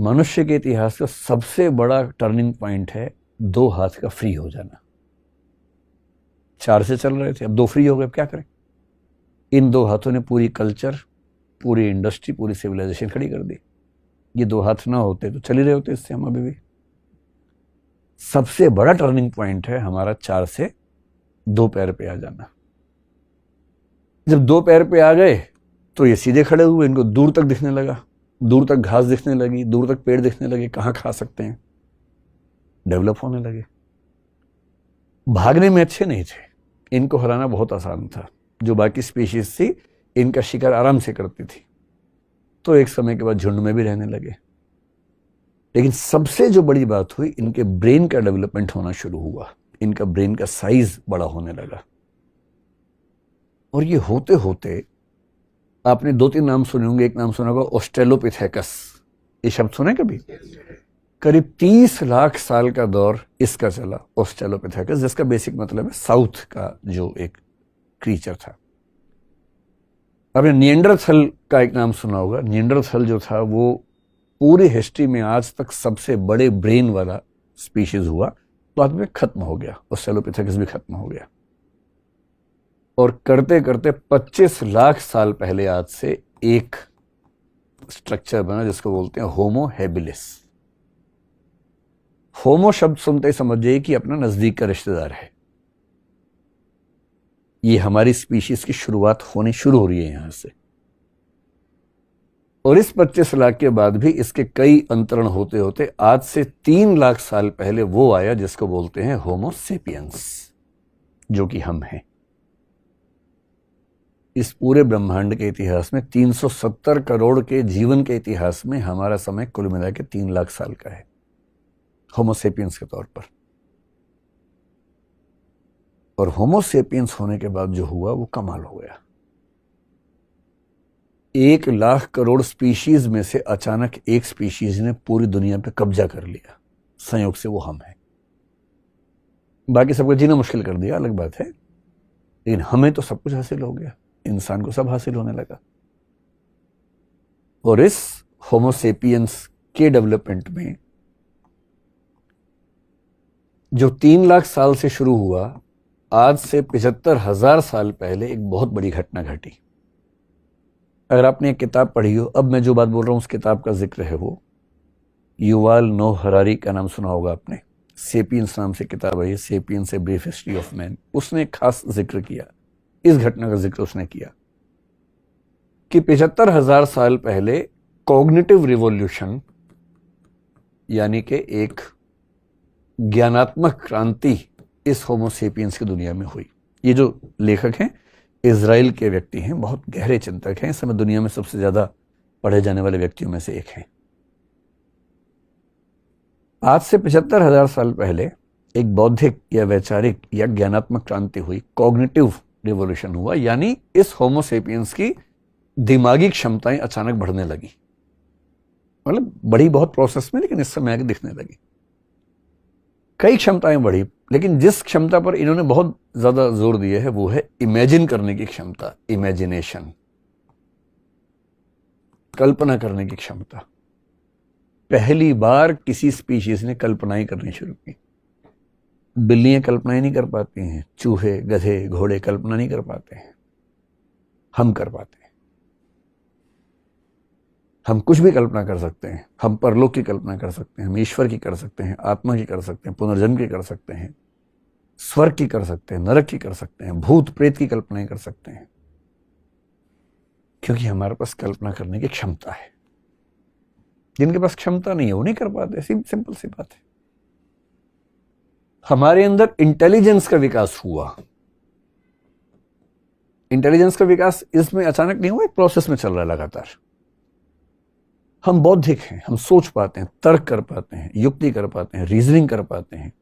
मनुष्य के इतिहास का सबसे बड़ा टर्निंग पॉइंट है 2 हाथ का फ्री हो जाना। 4 से चल रहे थे, अब 2 फ्री हो गए, अब क्या करें। इन 2 हाथों ने पूरी कल्चर, पूरी इंडस्ट्री, पूरी सिविलाइजेशन खड़ी कर दी। ये 2 हाथ ना होते तो चल ही रहे होते इससे हम अभी भी। सबसे बड़ा टर्निंग पॉइंट है हमारा 4 से 2 पैर पे आ जाना। जब 2 पैर पे आ गए तो ये सीधे खड़े हुए, इनको दूर तक दिखने लगा, दूर तक घास दिखने लगी, दूर तक पेड़ दिखने लगे, कहाँ खा सकते हैं, डेवलप होने लगे। भागने में अच्छे नहीं थे, इनको हराना बहुत आसान था। जो बाकी स्पीशीज थी इनका शिकार आराम से करती थी, तो एक समय के बाद झुंड में भी रहने लगे। लेकिन सबसे जो बड़ी बात हुई, इनके ब्रेन का डेवलपमेंट होना शुरू हुआ, इनका ब्रेन का साइज बड़ा होने लगा। और ये होते होते आपने 2-3 नाम सुने होंगे। एक नाम सुना होगा ऑस्ट्रेलोपिथेकस, ये शब्द सुने कभी? करीब 30 लाख साल का दौर इसका चला, ऑस्ट्रेलोपिथेकस, जिसका बेसिक मतलब है साउथ का जो एक क्रीचर था। आपने निएंडरथल का एक नाम सुना होगा। निएंडरथल जो था वो पूरी हिस्ट्री में आज तक सबसे बड़े ब्रेन वाला स्पीशीज हुआ, बाद में खत्म हो गया, ऑस्ट्रेलोपिथेकस भी खत्म हो गया। और करते करते 25 लाख साल पहले आज से एक स्ट्रक्चर बना जिसको बोलते हैं होमो हैबिलिस। होमो शब्द सुनते ही समझ जाइए कि अपना नजदीक का रिश्तेदार है। ये हमारी स्पीशीज की शुरुआत होनी शुरू हो रही है यहां से। और इस 25 लाख के बाद भी इसके कई अंतरण होते होते आज से 3 लाख साल पहले वो आया जिसको बोलते हैं होमो सेपियंस, जो कि हम हैं। इस पूरे ब्रह्मांड के इतिहास में 370 करोड़ के जीवन के इतिहास में हमारा समय कुल मिला के 3 लाख साल का है होमो सेपियंस के तौर पर। और होमो सेपियंस होने के बाद जो हुआ वो कमाल हो गया। 1 लाख करोड़ स्पीशीज में से अचानक एक स्पीशीज ने पूरी दुनिया पे कब्जा कर लिया। संयोग से वो हम हैं। बाकी सबको जीना मुश्किल कर दिया, अलग बात है, लेकिन हमें तो सब कुछ हासिल हो गया। इंसान को सब हासिल होने लगा। और इस होमो सेपियंस के डेवलपमेंट में जो 3 लाख साल से शुरू हुआ, आज से 75,000 साल पहले एक बहुत बड़ी घटना घटी। अगर आपने एक किताब पढ़ी हो, अब मैं जो बात बोल रहा हूं उस किताब का जिक्र है, वो युवाल नोह हरारी का नाम सुना होगा आपने। सेपियंस नाम से किताब है, sapiens a brief history of man. उसने एक खास जिक्र किया, इस घटना का जिक्र उसने किया कि 75,000 साल पहले कॉग्निटिव रिवॉल्यूशन, यानी कि एक ज्ञानात्मक क्रांति इस होमो सेपियंस की दुनिया में हुई। ये जो लेखक हैं इजराइल के व्यक्ति हैं, बहुत गहरे चिंतक हैं, इस समय दुनिया में सबसे ज्यादा पढ़े जाने वाले व्यक्तियों में से एक हैं। आज से 75,000 साल पहले एक बौद्धिक या वैचारिक या ज्ञानात्मक क्रांति हुई, कॉग्निटिव रिवॉल्यूशन हुआ, यानी इस होमो सेपियंस की दिमागी क्षमताएं अचानक बढ़ने लगी। मतलब बड़ी बहुत प्रोसेस में, लेकिन इस समय आगे दिखने लगी। कई क्षमताएं बढ़ी, लेकिन जिस क्षमता पर इन्होंने बहुत ज्यादा जोर दिया है वो है इमेजिन करने की क्षमता, इमेजिनेशन, कल्पना करने की क्षमता। पहली बार किसी स्पीशीज ने कल्पनाएं करनी शुरू की। बिल्लियां कल्पनाएं नहीं कर पाती हैं, चूहे, गधे, घोड़े कल्पना नहीं कर पाते हैं, हम कर पाते हैं। हम कुछ भी कल्पना कर सकते हैं। हम परलोक की कल्पना कर सकते हैं, हम ईश्वर की कर सकते हैं, आत्मा की कर सकते हैं, पुनर्जन्म की कर सकते हैं, स्वर्ग की कर सकते हैं, नरक की कर सकते हैं, भूत प्रेत की कल्पनाएं कर सकते हैं, क्योंकि हमारे पास कल्पना करने की क्षमता है। जिनके पास क्षमता नहीं है वो नहीं कर पाते, सिंपल सी बात है। हमारे अंदर इंटेलिजेंस का विकास हुआ। इंटेलिजेंस का विकास इसमें अचानक नहीं हुआ, एक प्रोसेस में चल रहा है लगातार। हम बौद्धिक हैं, हम सोच पाते हैं, तर्क कर पाते हैं, युक्ति कर पाते हैं, रीजनिंग कर पाते हैं,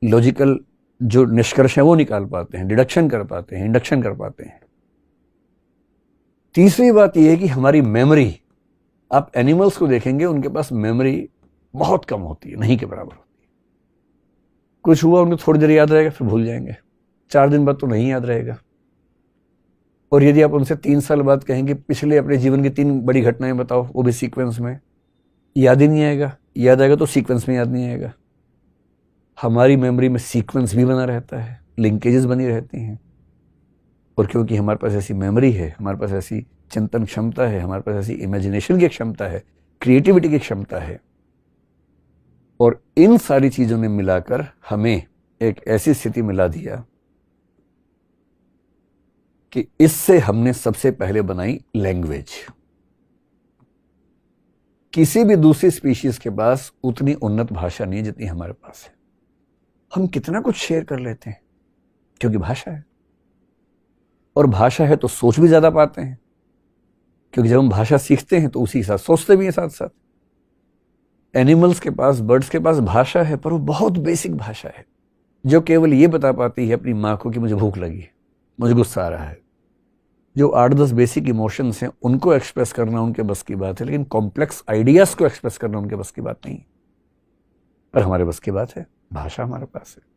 लॉजिकल जो निष्कर्ष है वो निकाल पाते हैं, डिडक्शन कर पाते हैं, इंडक्शन कर पाते हैं। तीसरी बात यह है कि हमारी मेमोरी, आप एनिमल्स को देखेंगे उनके पास मेमोरी बहुत कम होती है, नहीं के बराबर होती है। कुछ हुआ उनको थोड़ी देर याद रहेगा, फिर भूल जाएंगे, 4 दिन बाद तो नहीं याद रहेगा। और यदि आप उनसे 3 साल बाद कहेंगे पिछले अपने जीवन की 3 बड़ी घटनाएं बताओ, वो भी सीक्वेंस में, याद ही नहीं आएगा, याद आएगा तो सीक्वेंस में याद नहीं आएगा। हमारी मेमोरी में सीक्वेंस भी बना रहता है, लिंकेजेस बनी रहती हैं। और क्योंकि हमारे पास ऐसी मेमोरी है, हमारे पास ऐसी चिंतन क्षमता है, हमारे पास ऐसी इमेजिनेशन की क्षमता है, क्रिएटिविटी की क्षमता है, और इन सारी चीजों ने मिलाकर हमें एक ऐसी स्थिति मिला दिया कि इससे हमने सबसे पहले बनाई लैंग्वेज। किसी भी दूसरी स्पीशीज के पास उतनी उन्नत भाषा नहीं जितनी हमारे पास है। हम कितना कुछ शेयर कर लेते हैं क्योंकि भाषा है, और भाषा है तो सोच भी ज्यादा पाते हैं, क्योंकि जब हम भाषा सीखते हैं तो उसी के साथ सोचते भी हैं साथ साथ। एनिमल्स के पास, बर्ड्स के पास भाषा है, पर वो बहुत बेसिक भाषा है जो केवल ये बता पाती है अपनी माँ को कि मुझे भूख लगी, मुझे गुस्सा आ रहा है। जो 8-10 बेसिक इमोशंस हैं उनको एक्सप्रेस करना उनके बस की बात है, लेकिन कॉम्प्लेक्स आइडियाज को एक्सप्रेस करना उनके बस की बात नहीं है। पर हमारे बस की बात है, भाषा हमारे पास है।